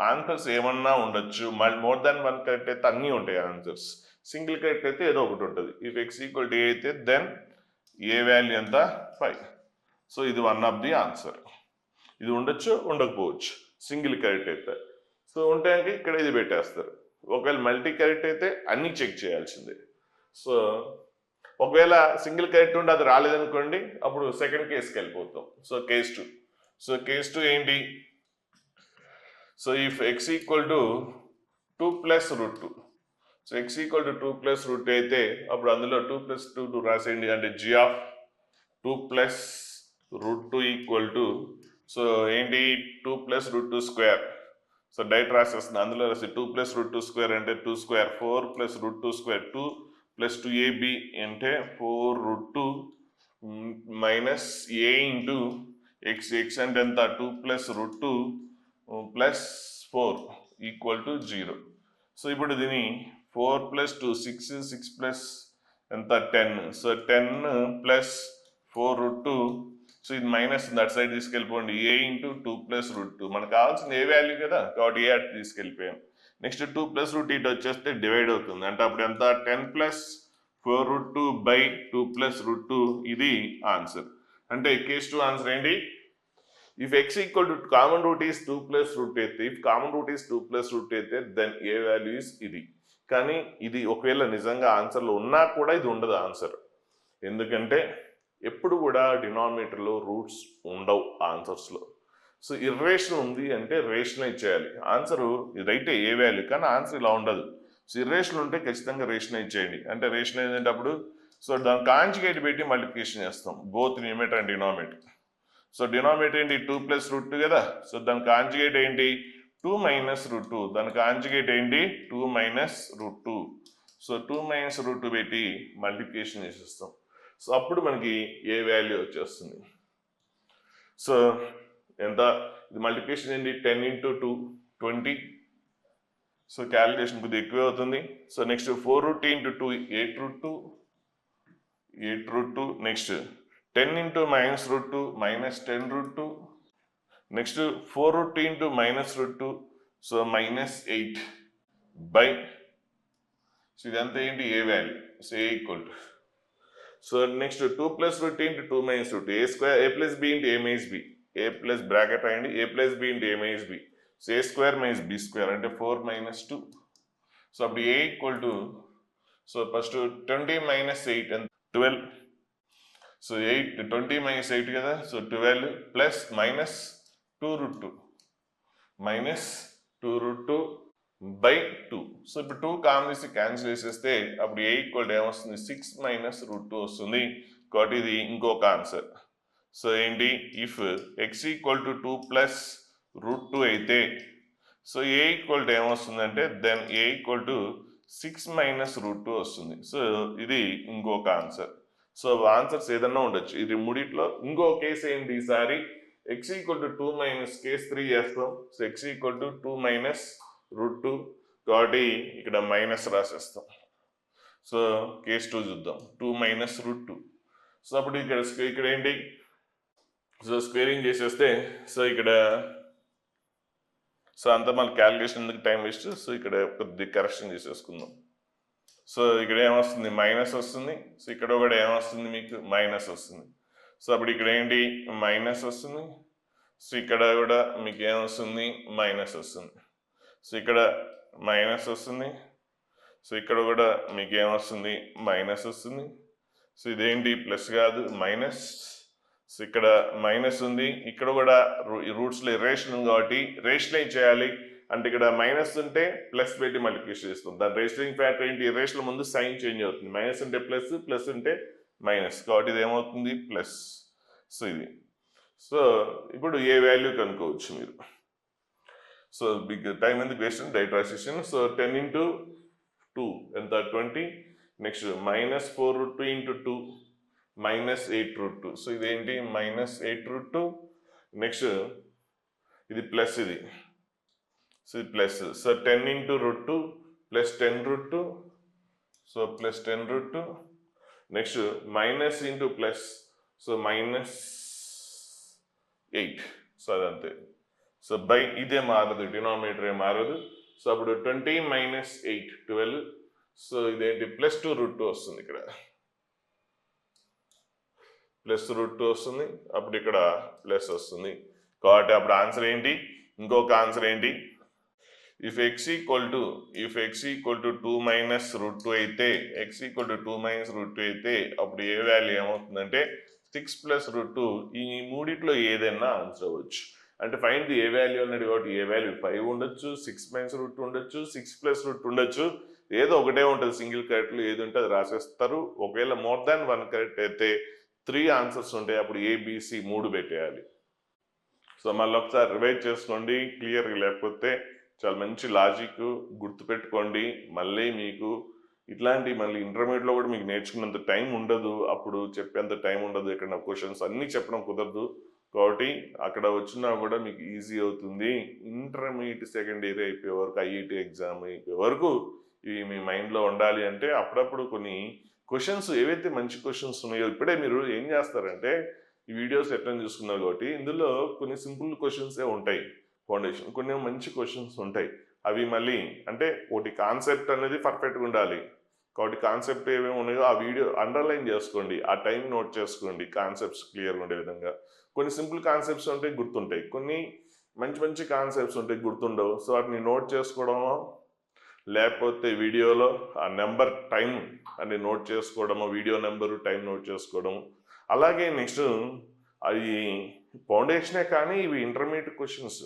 ఆన్సర్స్ ఏమన్నా ఉండొచ్చు. మళ్ళీ మోర్ దాన్ 1 కరెక్ట్ అయితే అన్నీ ఉంటాయి ఆన్సర్స్. సింగిల్ కరెక్ట్ అయితే ఏదో ఒకటి ఉంటుంది. If x equal to a అయితే దెన్ ఏ వాల్యూ ఎంత? 5. సో ఇది వన్ ఆఫ్ ది ఆన్సర్. ఇది ఉండొచ్చు, ఉండకపోవచ్చు సింగిల్ కరెక్ట్ అయితే. సో ఉంటే ఇక్కడ ఇది పెట్టేస్తారు. ఒకవేళ మల్టీ కరెక్ట్ అయితే అన్నీ చెక్ చేయాల్సిందే. సో ఒకవేళ సింగిల్ కరెక్ట్ ఉండి అది రాలేదనుకోండి, అప్పుడు సెకండ్ కేసుకి వెళ్ళిపోతాం. So case 2. సో కేస్ 2 ఏంటి? So if x equal to 2 plus root 2. So x equal to 2 plus root అయితే అప్పుడు అందులో 2 ప్లస్ 2 రాసేయండి. అంటే g of 2 plus root 2 equal to so ఏంటి? 2 plus root 2 square. So direct రాసేస్తుంది. అందులో రాసి 2 ప్లస్ రూట్ 2 స్క్వేర్ అంటే 2 square. 4 plus root 2 square 2 plus 2ab అంటే 4 root 2 minus a into x. x అంటే ఎంత? 2 plus root 2 plus 4 equal to 0. So ఇప్పుడు దీని 4 ప్లస్ 2 6 6 ప్లస్ ఎంత? 10. So 10 plus 4 root 2. సో ఇది మైనస్ దట్ సైడ్ తీసుకెళ్ళిపోండి. a ఇంటూ 2 ప్లస్ రూట్ 2 మనకు కావాల్సింది ఏ వాల్యూ కదా, కాబట్టి ఏ అటు తీసుకెళ్ళిపోయాం. నెక్స్ట్ 2 ప్లస్ రూట్ ఇటు వచ్చేస్తే డివైడ్ అవుతుంది. అంటే అప్పుడు ఎంత? 10 plus 4 root 2 by 2 plus root 2. ఇది ఆన్సర్. అంటే కేస్ 2 ఆన్సర్ ఏంటి? If x equal to common root is 2 plus root అయితే, if common root is 2 plus root అయితే దెన్ ఏ వాల్యూ ఈస్ ఇది. కానీ ఇది ఒకవేళ నిజంగా ఆన్సర్లో ఉన్నా కూడా ఇది ఉండదు ఆన్సర్. ఎందుకంటే ఎప్పుడు కూడా డినామినేటర్లో రూట్స్ ఉండవు ఆన్సర్స్లో. సో ఇర్రేషన్ ఉంది అంటే రేషనలైజ్ చేయాలి. ఆన్సరు రైటే ఏ వాల్యూ, కానీ ఆన్సర్ ఇలా ఉండదు. సో ఇర్రేషన్ ఉంటే ఖచ్చితంగా రేషనలైజ్ చేయండి. అంటే రేషనలైజ్ అంటే అప్పుడు సో దాని కాంజుగేట్ పెట్టి మల్టిప్లికేషన్ చేస్తాం, both numerator and denominator. So denominator ఏంటి? 2 ప్లస్ రూట్ 2 కదా. సో దాని కాంజుగేట్ ఏంటి? 2 మైనస్ రూట్ 2. దాని కాంజుగేట్ ఏంటి? 2 minus root 2. So 2 minus root 2 పెట్టి మల్టిప్లికేషన్ చేసేస్తాం. సో అప్పుడు మనకి ఏ వాల్యూ వచ్చేస్తుంది. సో ఎంత? ఇది మల్టిప్లికేషన్ ఏంటి? 10 ఇంటూ 2 20. సో క్యాలిక్యులేషన్ కొద్దిగా ఎక్కువ అవుతుంది. So next 4 root into 2 8 root 2 8 root 2. Next 10 into minus root 2 minus 10 root 2. Next 4 root into minus root 2 so minus 8 by. So ఇదంతా ఏంటి? A value. So a equal to so next 2 plus root into 2 minus root a square a plus b into a minus b. A plus bracket రాయండి, a plus b into a minus b. So a square minus b square అంటే 4 minus 2. So అప్పుడు a equal to so first 20 minus 8 and 12. So 20 minus 8 కదా. So 12 plus minus 2 root 2 minus 2 root 2 by 2. So ఇప్పుడు 2 common తీసి cancel చేసేస్తే అప్పుడు a equal ఏమొస్తుంది? 6 minus root 2 వస్తుంది. కాబట్టి ఇది ఇంకొక ఆన్సర్. సో ఏంటి? If x equal to 2 plus root 2 అయితే సో ఏ ఈక్వల్ టు ఏమొస్తుందంటే then a equal to 6 minus root 2 వస్తుంది. సో ఇది ఇంకొక ఆన్సర్. సో ఆన్సర్స్ ఏదన్నా ఉండొచ్చు. ఇది మూడిట్లో ఇంకో కేసు ఏంటి? ఈసారి x equal to 2 minus case 3 చేస్తాం. So x equal to 2 minus root 2 కాబట్టి ఇక్కడ మైనస్ రాసేస్తాం. సో కేస్ 2 చూద్దాం. 2 మైనస్ రూట్ 2. సో అప్పుడు ఇక్కడ ఏంటి? సో స్క్వేరింగ్ చేసేస్తే సో ఇక్కడ సో అంతా మన క్యాలిక్యులేషన్ ఎందుకు టైం వేస్ట్. సో ఇక్కడ కొద్ది కరెక్షన్ చేసేసుకుందాం. సో ఇక్కడ ఏమొస్తుంది? మైనస్ వస్తుంది. సో ఇక్కడ కూడా ఏమొస్తుంది? మీకు మైనస్ వస్తుంది. సో అప్పుడు ఇక్కడ ఏంటి? మైనస్ వస్తుంది. సో ఇక్కడ కూడా మీకు ఏమొస్తుంది? మైనస్ వస్తుంది. సో ఇక్కడ మైనస్ వస్తుంది. సో ఇక్కడ కూడా మీకు ఏమొస్తుంది? మైనస్ వస్తుంది. సో ఇదేంటి? ప్లస్ కాదు, మైనస్. సో ఇక్కడ మైనస్ ఉంది. ఇక్కడ కూడా రూట్స్లో రేషన్ ఉంది కాబట్టి రేషనలైజ్ చేయాలి. అంటే ఇక్కడ మైనస్ ఉంటే ప్లస్ పెట్టి మల్టిప్లికేషన్ చేస్తాం. దాని రేషనింగ్ ఫ్యాక్టర్ ఏంటి? రేషన్ల ముందు సైన్ చేంజ్ అవుతుంది. మైనస్ ఉంటే ప్లస్, ప్లస్ ఉంటే మైనస్, కాబట్టి ఇది ఏమవుతుంది? ప్లస్. సో ఇది. సో ఇప్పుడు ఏ వాల్యూ కనుక్కోవచ్చు మీరు. సో బిగ్ టైం ఎందుకు వేస్ట్? డైరెక్ట్ రాసేసాను. సో 10 into 2 ఎంత? 20. Next -4√2 into 2 -8√2. సో ఇదేంటి? -8√2. నెక్స్ట్ ఇది ప్లస్, ఇది సో ఇది plus. So 10 into √2 plus 10√2. So plus 10√2. Next minus into plus, so -8. So అదంతే. సో బై ఇదే మారదు, డినామినేటర్ ఏ మారదు. సో అప్పుడు 20 - 8 12. సో ఇదేంటి? +2√2 వస్తుంది. ఇక్కడ +2√2 వస్తుంది, అప్పుడు ఇక్కడ ప్లస్ వస్తుంది. కాబట్టి అప్పుడు ఆన్సర్ ఏంటి? ఇంకొక ఆన్సర్ ఏంటి? ఇఫ్ x ఈక్వల్ టు 2 - √2 అయితే, x ఈక్వల్ టు 2 - √2 అయితే అప్పుడు ఏ వాల్యూ ఏమవుతుందంటే 6 + √2. ఈ మూడిట్లో ఏదైనా ఆన్సర్ అవ్వచ్చు. అంటే ఫైండ్ ది ఏ వాల్యూ అన్నాడు కాబట్టి ఏ వాల్యూ 5 ఉండొచ్చు, 6 - √2 ఉండొచ్చు, 6 + √2 ఉండొచ్చు. ఏదో ఒకటే ఉంటుంది. సింగిల్ కరెక్ట్లో ఏది ఉంటే అది రాసేస్తారు. ఒకవేళ మోర్ దాన్ 1 కరెక్ట్ అయితే 3 ఆన్సర్స్ ఉంటాయి. అప్పుడు ABC 3 పెట్టేయాలి. సో మళ్ళీ ఒకసారి రివైజ్ చేసుకోండి క్లియర్గా, లేకపోతే చాలా మంచి లాజిక్ గుర్తుపెట్టుకోండి. మళ్ళీ మీకు ఇట్లాంటి మళ్ళీ ఇంటర్మీడియట్లో కూడా మీకు నేర్చుకున్నంత టైం ఉండదు, అప్పుడు చెప్పేంత టైం ఉండదు. ఇక్కడ క్వశ్చన్స్ అన్నీ చెప్పడం కుదరదు. కాబట్టి అక్కడ వచ్చినా కూడా మీకు ఈజీ అవుతుంది. ఇంటర్మీడియట్ సెకండ్ ఇయర్ అయిపోయే వరకు, IIT ఎగ్జామ్ అయిపోయే వరకు ఇవి మీ మైండ్లో ఉండాలి. అంటే అప్పుడప్పుడు కొన్ని క్వశ్చన్స్ ఏవైతే మంచి క్వశ్చన్స్ ఉన్నాయో ఇప్పుడే మీరు ఏం చేస్తారంటే, ఈ వీడియోస్ ఎట్లా చూసుకున్నారు కాబట్టి ఇందులో కొన్ని సింపుల్ క్వశ్చన్సే ఉంటాయి ఫౌండేషన్, కొన్ని మంచి క్వశ్చన్స్ ఉంటాయి. అవి మళ్ళీ అంటే ఒకటి కాన్సెప్ట్ అనేది పర్ఫెక్ట్గా ఉండాలి. కాబట్టి కాన్సెప్ట్ ఏమేమి ఉన్నాయో ఆ వీడియో అండర్లైన్ చేసుకోండి, ఆ టైం నోట్ చేసుకోండి, కాన్సెప్ట్స్ క్లియర్గా ఉండే విధంగా. కొన్ని సింపుల్ కాన్సెప్ట్స్ ఉంటాయి గుర్తుంటాయి, కొన్ని మంచి మంచి కాన్సెప్ట్స్ ఉంటాయి గుర్తుండవు. సో వాటిని నోట్ చేసుకోవడమో, లేకపోతే వీడియోలో ఆ నెంబర్ టైం అని నోట్ చేసుకోవడము, వీడియో నెంబరు టైం నోట్ చేసుకోవడము. అలాగే నెక్స్ట్ అవి ఫౌండేషనే కానీ ఇవి ఇంటర్మీడియట్ క్వశ్చన్స్.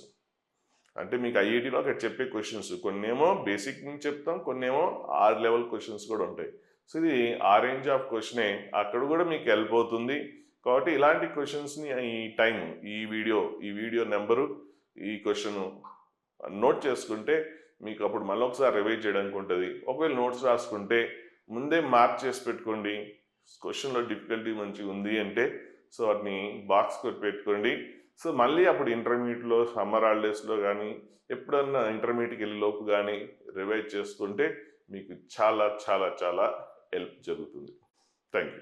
అంటే మీకు IITలో అక్కడ చెప్పే క్వశ్చన్స్ కొన్నేమో బేసిక్ నుంచి చెప్తాం, కొన్నేమో 6 లెవెల్ క్వశ్చన్స్ కూడా ఉంటాయి. సో ఇది ఆ రేంజ్ ఆఫ్ క్వశ్చనే, అక్కడ కూడా మీకు హెల్ప్ అవుతుంది. కాబట్టి ఇలాంటి క్వశ్చన్స్ని ఈ టైం, ఈ వీడియో నెంబరు, ఈ క్వశ్చన్ నోట్ చేసుకుంటే మీకు అప్పుడు మళ్ళీ ఒకసారి రివైజ్ చేయడానికి ఉంటుంది. ఒకవేళ నోట్స్ రాసుకుంటే ముందే మార్క్ చేసి పెట్టుకోండి. క్వశ్చన్లో డిఫికల్టీ మంచిగా ఉంది అంటే సో వాటిని బాక్స్ కొట్టి పెట్టుకోండి. సో మళ్ళీ అప్పుడు ఇంటర్మీడియట్లో సమ్మర్ హాలిడేస్లో కానీ ఎప్పుడన్నా ఇంటర్మీడియట్కి వెళ్ళే లోపు కానీ రివైజ్ చేసుకుంటే మీకు చాలా చాలా చాలా హెల్ప్ జరుగుతుంది. Thank you.